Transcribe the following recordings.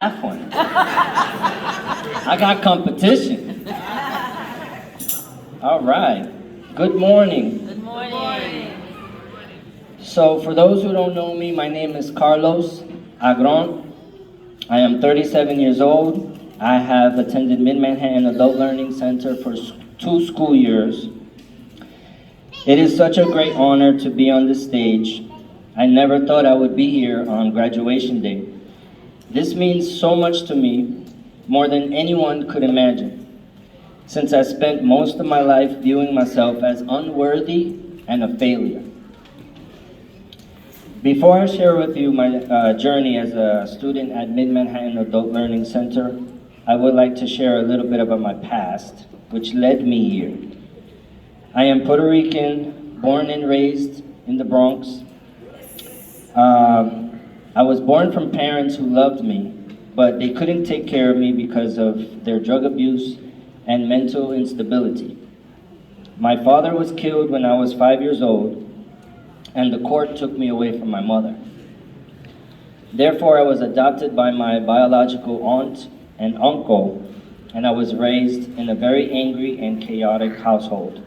That one. I got competition. All right. Good morning. Good morning. So for those who don't know me, my name is Carlos Agron. I am 37 years old. I have attended Mid-Manhattan Adult Learning Center for 2 school years. It is such a great honor to be on this stage. I never thought I would be here on graduation day. This means so much to me, more than anyone could imagine, since I spent most of my life viewing myself as unworthy and a failure. Before I share with you my journey as a student at Mid-Manhattan Adult Learning Center, I would like to share a little bit about my past, which led me here. I am Puerto Rican, born and raised in the Bronx. I was born from parents who loved me, but they couldn't take care of me because of their drug abuse and mental instability. My father was killed when I was 5 years old, and the court took me away from my mother. Therefore, I was adopted by my biological aunt and uncle, and I was raised in a very angry and chaotic household.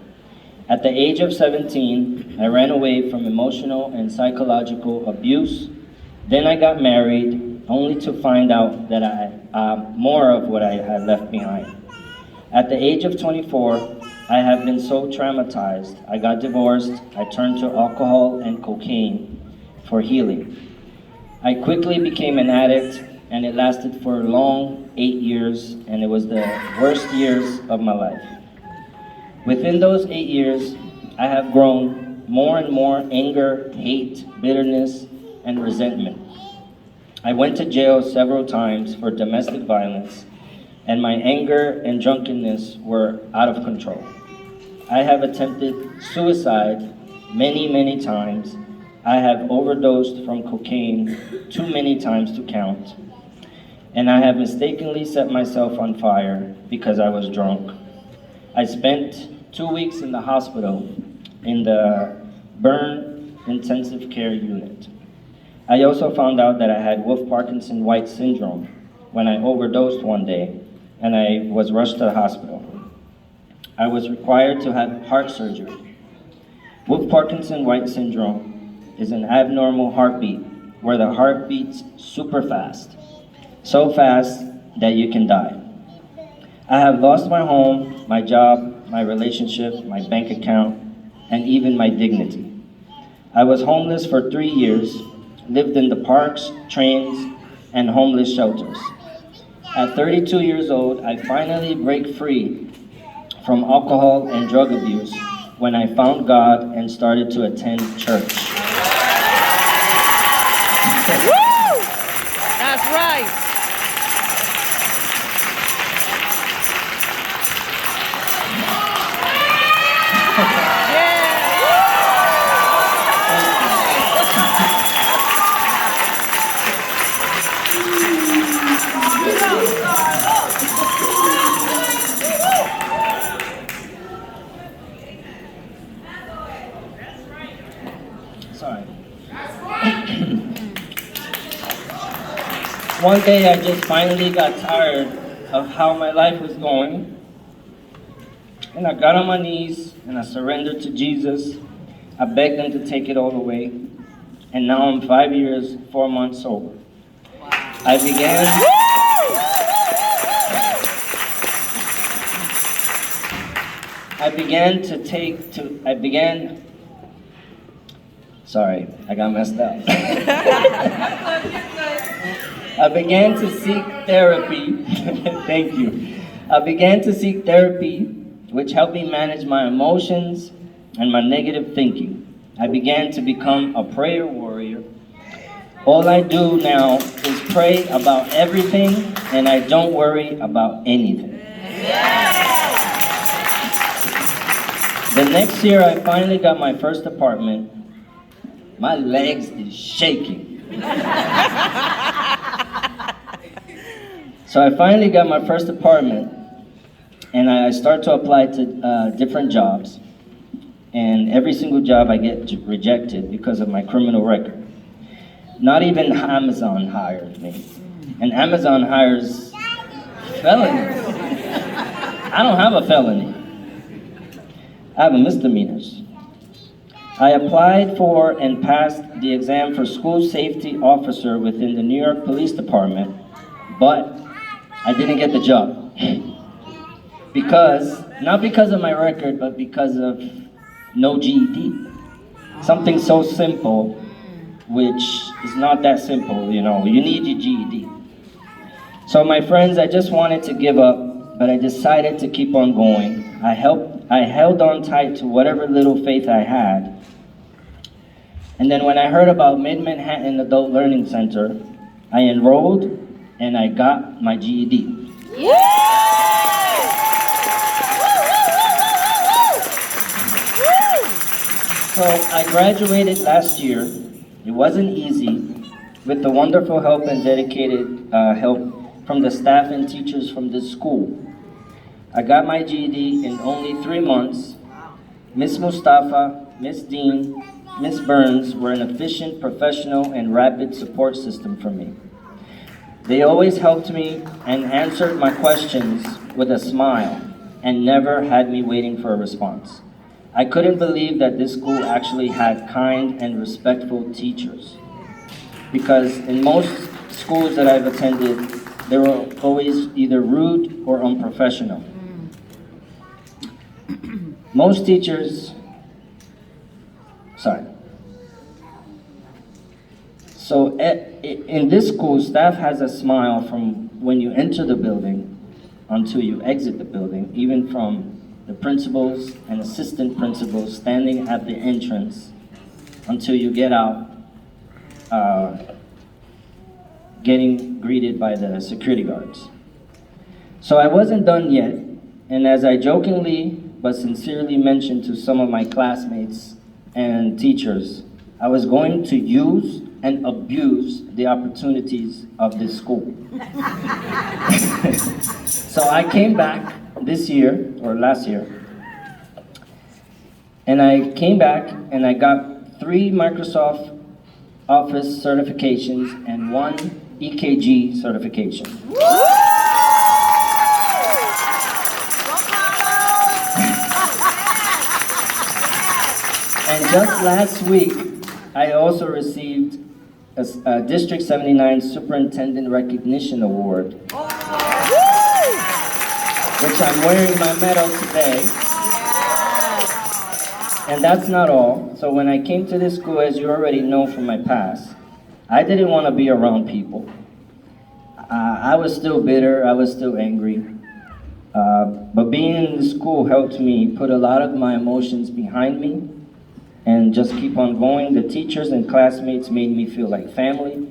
At the age of 17, I ran away from emotional and psychological abuse. Then I got married, only to find out that more of what I had left behind. At the age of 24, I have been so traumatized. I got divorced. I turned to alcohol and cocaine for healing. I quickly became an addict, and it lasted for a long 8 years, and it was the worst years of my life. Within those 8 years, I have grown more and more anger, hate, bitterness, and resentment. I went to jail several times for domestic violence, and my anger and drunkenness were out of control. I have attempted suicide many times. I have overdosed from cocaine too many times to count, and I have mistakenly set myself on fire because I was drunk. I spent 2 weeks in the hospital in the burn intensive care unit. I also found out that I had Wolff-Parkinson-White syndrome when I overdosed one day, and I was rushed to the hospital. I was required to have heart surgery. Wolff-Parkinson-White syndrome is an abnormal heartbeat where the heart beats super fast, so fast that you can die. I have lost my home, my job, my relationship, my bank account, and even my dignity. I was homeless for 3 years, lived in the parks, trains, and homeless shelters. At 32 years old, I finally break free from alcohol and drug abuse when I found God and started to attend church. Woo! That's right. Sorry. One day I just finally got tired of how my life was going, and I got on my knees and I surrendered to Jesus. I begged him to take it all away, and now I'm 5 years, 4 months sober. I Sorry, I got messed up. I began to seek therapy. Thank you. I began to seek therapy, which helped me manage my emotions and my negative thinking. I began to become a prayer warrior. All I do now is pray about everything, and I don't worry about anything. The next year, I finally got my first apartment. My legs is shaking. So I finally got my first apartment, and I start to apply to different jobs. And every single job I get rejected because of my criminal record. Not even Amazon hired me. and Amazon hires felonies. I don't have a felony. I have a misdemeanors. I applied for and passed the exam for school safety officer within the New York Police Department, but I didn't get the job. Not because of my record, but because of no GED. Something so simple, which is not that simple, you need your GED. So my friends, I just wanted to give up, but I decided to keep on going. I held on tight to whatever little faith I had. And then when I heard about Mid-Manhattan Adult Learning Center, I enrolled and I got my GED. So I graduated last year. It wasn't easy, with the wonderful help and dedicated help from the staff and teachers from this school. I got my GED in only 3 months. Miss Mustafa, Miss Dean, Miss Burns were an efficient, professional, and rapid support system for me. They always helped me and answered my questions with a smile and never had me waiting for a response. I couldn't believe that this school actually had kind and respectful teachers, because in most schools that I've attended, they were always either rude or unprofessional. Most teachers, So in this school, staff has a smile from when you enter the building until you exit the building, even from the principals and assistant principals standing at the entrance until you get out, getting greeted by the security guards. So I wasn't done yet, and as I jokingly but sincerely mentioned to some of my classmates and teachers, I was going to use and abuse the opportunities of this school. So I came back this year, or last year, and I came back and I got 3 Microsoft Office certifications and 1 EKG certification. And just last week, I also received a District 79 Superintendent Recognition Award, which I'm wearing my medal today. And that's not all. So when I came to this school, as you already know from my past, I didn't want to be around people. I was still bitter, I was still angry. But being in the school helped me put a lot of my emotions behind me and just keep on going. The teachers and classmates made me feel like family.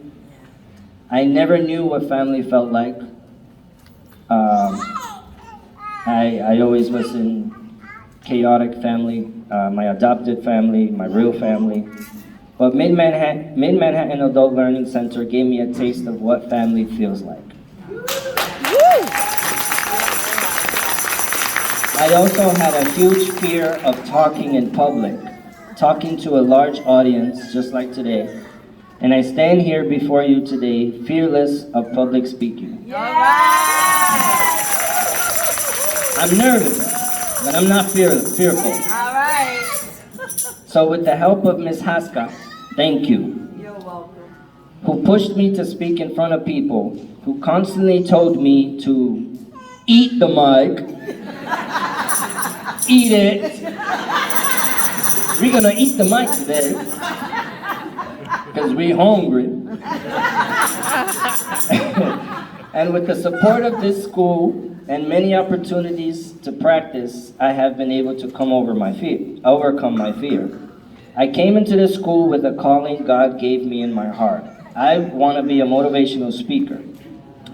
I never knew what family felt like. I always was in chaotic family, my adopted family, my real family. But Mid-Manhattan Adult Learning Center gave me a taste of what family feels like. I also had a huge fear of talking in public, talking to a large audience just like today. And I stand here before you today fearless of public speaking. I'm nervous, but I'm not fearful. All right. So with the help of Miss Haska, thank you. You're welcome. Who pushed me to speak in front of people, who constantly told me to eat the mic, eat it. We're gonna eat the mic today, because we're hungry. And with the support of this school and many opportunities to practice, I have been able to overcome my fear. I came into this school with a calling God gave me in my heart. I want to be a motivational speaker,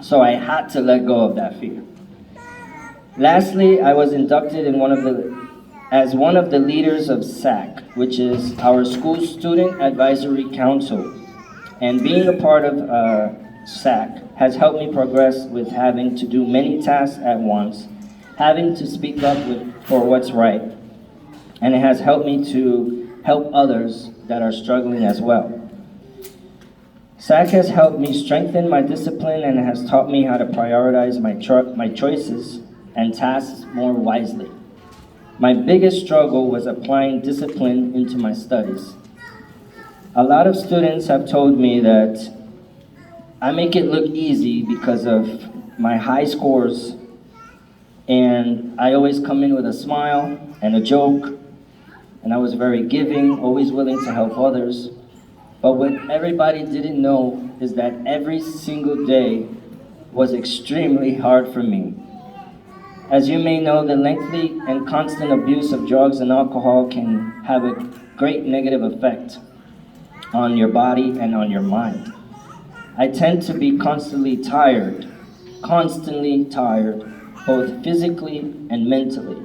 so I had to let go of that fear. Lastly, I was inducted as one of the leaders of SAC, which is our school Student Advisory Council. And being a part of SAC has helped me progress with having to do many tasks at once, having to speak up for what's right, and it has helped me to help others that are struggling as well. SAC has helped me strengthen my discipline and has taught me how to prioritize my choices and tasks more wisely. My biggest struggle was applying discipline into my studies. A lot of students have told me that I make it look easy because of my high scores, and I always come in with a smile and a joke, and I was very giving, always willing to help others. But what everybody didn't know is that every single day was extremely hard for me. As you may know, the lengthy and constant abuse of drugs and alcohol can have a great negative effect on your body and on your mind. I tend to be constantly tired, both physically and mentally.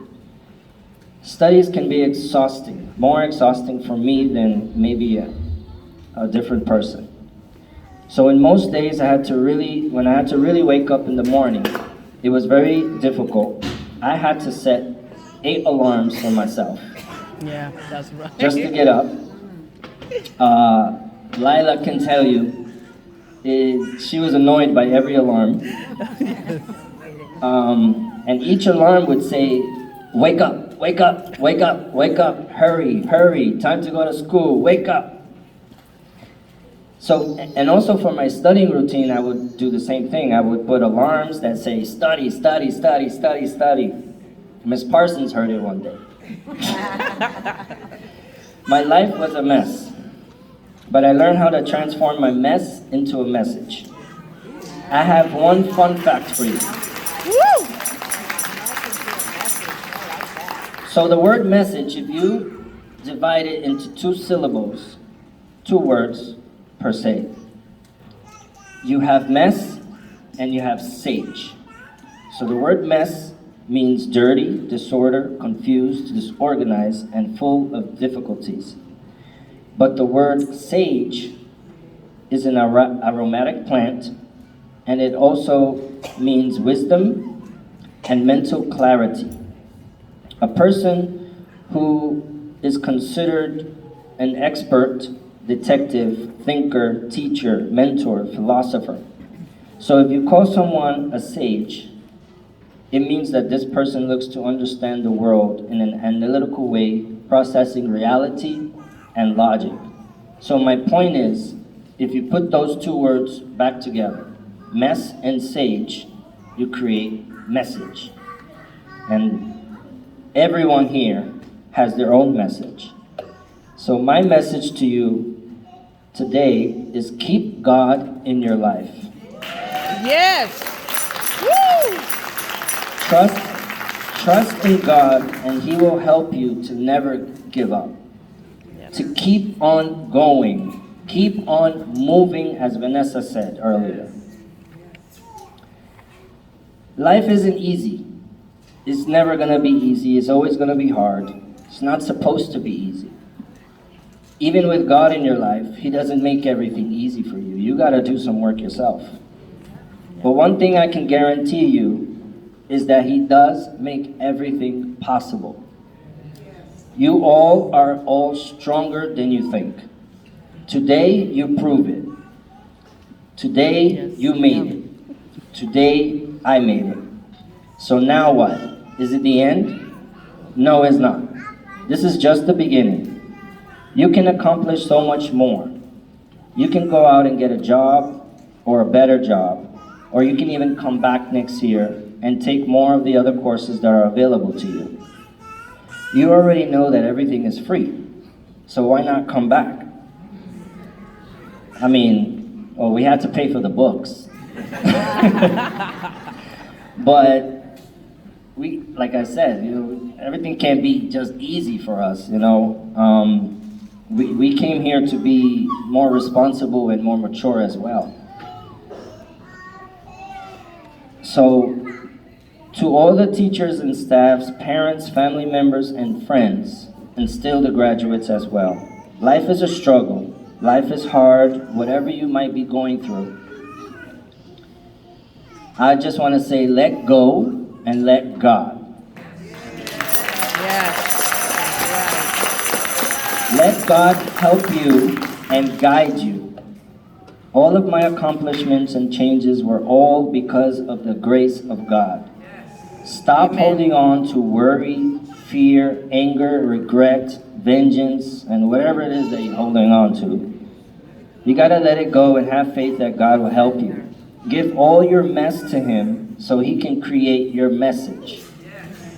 Studies can be exhausting, more exhausting for me than maybe a different person. So in most days, when I had to really wake up in the morning, it was very difficult. I had to set 8 alarms for myself Yeah, that's right. just to get up. Lila can tell you, she was annoyed by every alarm. And each alarm would say, wake up, wake up, wake up, wake up, hurry, hurry, time to go to school, wake up. So, and also for my studying routine, I would do the same thing. I would put alarms that say, study, study, study, study, study. Miss Parsons heard it one day. My life was a mess, but I learned how to transform my mess into a message. I have one fun fact for you. Woo! So the word message, if you divide it into 2 syllables, 2 words per se, you have mess and you have sage. So the word mess means dirty, disorder, confused, disorganized, and full of difficulties. But the word sage is an aromatic plant, and it also means wisdom and mental clarity. A person who is considered an expert, detective, thinker, teacher, mentor, philosopher. So if you call someone a sage, it means that this person looks to understand the world in an analytical way, processing reality and logic. So my point is, if you put those 2 words back together, mess and sage, you create message. And everyone here has their own message. So my message to you today is keep God in your life. Yes. Woo! Trust in God, and He will help you to never give up. To keep on going, keep on moving, as Vanessa said earlier. Life isn't easy. It's never gonna be easy. It's always gonna be hard. It's not supposed to be easy. Even with God in your life, He doesn't make everything easy for you. You gotta do some work yourself. But one thing I can guarantee you is that He does make everything possible. You all are all stronger than you think. Today, you prove it. Today, you made it. Today, I made it. So now what? Is it the end? No, it's not. This is just the beginning. You can accomplish so much more. You can go out and get a job or a better job, or you can even come back next year and take more of the other courses that are available to you. You already know that everything is free, so why not come back? I mean, well, we had to pay for the books. But like I said, everything can't be just easy for us, We came here to be more responsible and more mature as well. So, to all the teachers and staffs, parents, family members, and friends, and still the graduates as well, life is a struggle. Life is hard, whatever you might be going through. I just want to say, let go and let God. Yes. Let God help you and guide you. All of my accomplishments and changes were all because of the grace of God. Stop Amen. holding on to worry, fear, anger, regret, vengeance, and whatever it is that you're holding on to. You gotta let it go and have faith that God will help you. Give all your mess to Him so He can create your message.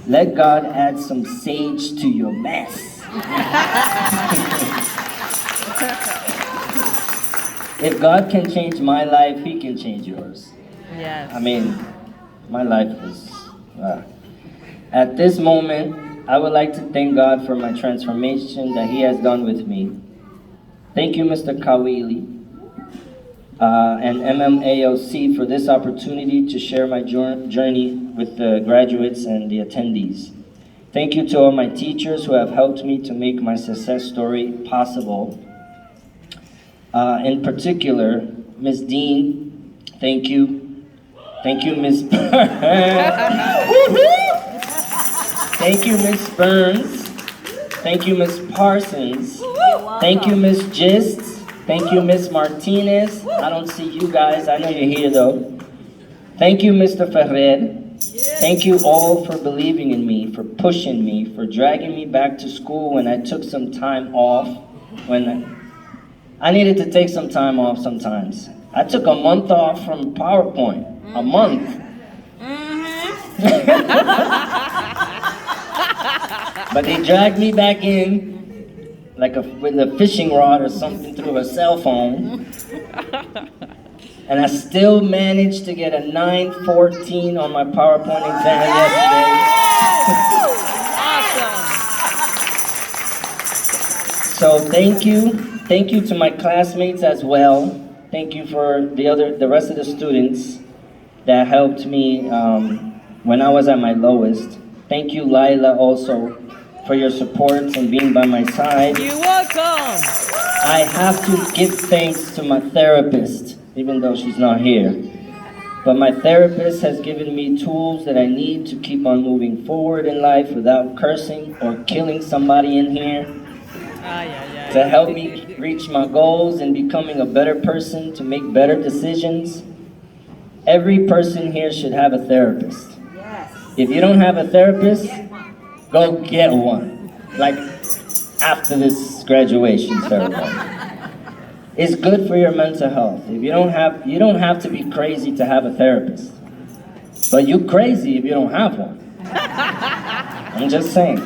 Let God add some sage to your mess. If God can change my life, He can change yours. Yes. I mean, my life is... At this moment, I would like to thank God for my transformation that He has done with me. Thank you, Mr. Kawili and MMAOC for this opportunity to share my journey with the graduates and the attendees. Thank you to all my teachers who have helped me to make my success story possible. In particular, Ms. Dean, thank you. Thank you, Ms. Thank you, Ms. Burns. Thank you, Ms. Parsons. Thank you, Ms. Gist. Thank you, Ms. Martinez. I don't see you guys. I know you're here, though. Thank you, Mr. Ferrer. Thank you all for believing in me, for pushing me, for dragging me back to school when I took some time off. When I needed to take some time off sometimes. I took a month off from PowerPoint. A month. But they dragged me back in like with a fishing rod or something through a cell phone. And I still managed to get a 914 on my PowerPoint exam yesterday. So thank you. Thank you to my classmates as well. Thank you for the rest of the students that helped me when I was at my lowest. Thank you, Lila, also, for your support and being by my side. You're welcome. I have to give thanks to my therapist, even though she's not here. But my therapist has given me tools that I need to keep on moving forward in life without cursing or killing somebody in here. To help me reach my goals and becoming a better person, to make better decisions. Every person here should have a therapist. If you don't have a therapist, go get one. Like after this graduation ceremony. It's good for your mental health. If you don't have to be crazy to have a therapist. But you crazy if you don't have one. I'm just saying.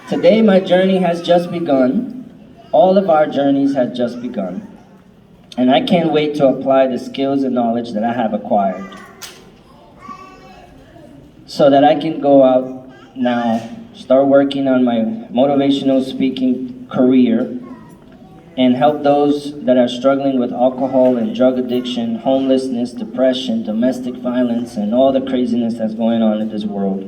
Today my journey has just begun. All of our journeys have just begun. And I can't wait to apply the skills and knowledge that I have acquired. So that I can go out now, start working on my motivational speaking career and help those that are struggling with alcohol and drug addiction, homelessness, depression, domestic violence, and all the craziness that's going on in this world.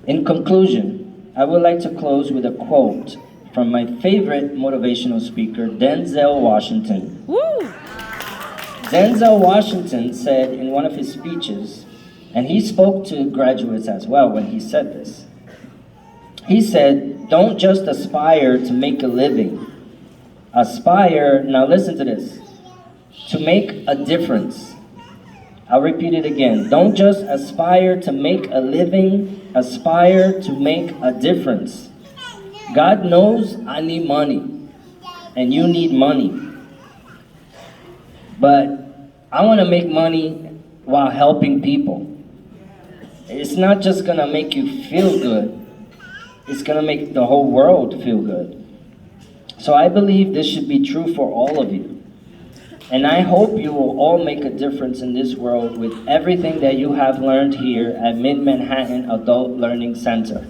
In conclusion, I would like to close with a quote from my favorite motivational speaker, Denzel Washington. Woo! Denzel Washington said in one of his speeches, and he spoke to graduates as well when he said this. He said, don't just aspire to make a living. Aspire, now listen to this, to make a difference. I'll repeat it again. Don't just aspire to make a living, aspire to make a difference. God knows I need money, and you need money. But I want to make money while helping people. It's not just going to make you feel good. It's going to make the whole world feel good. So I believe this should be true for all of you. And I hope you will all make a difference in this world with everything that you have learned here at Mid-Manhattan Adult Learning Center.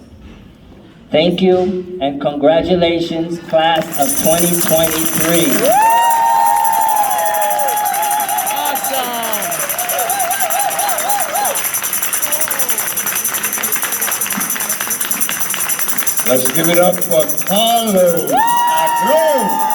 Thank you, and congratulations, class of 2023. Awesome. Let's give it up for Carlos Agro.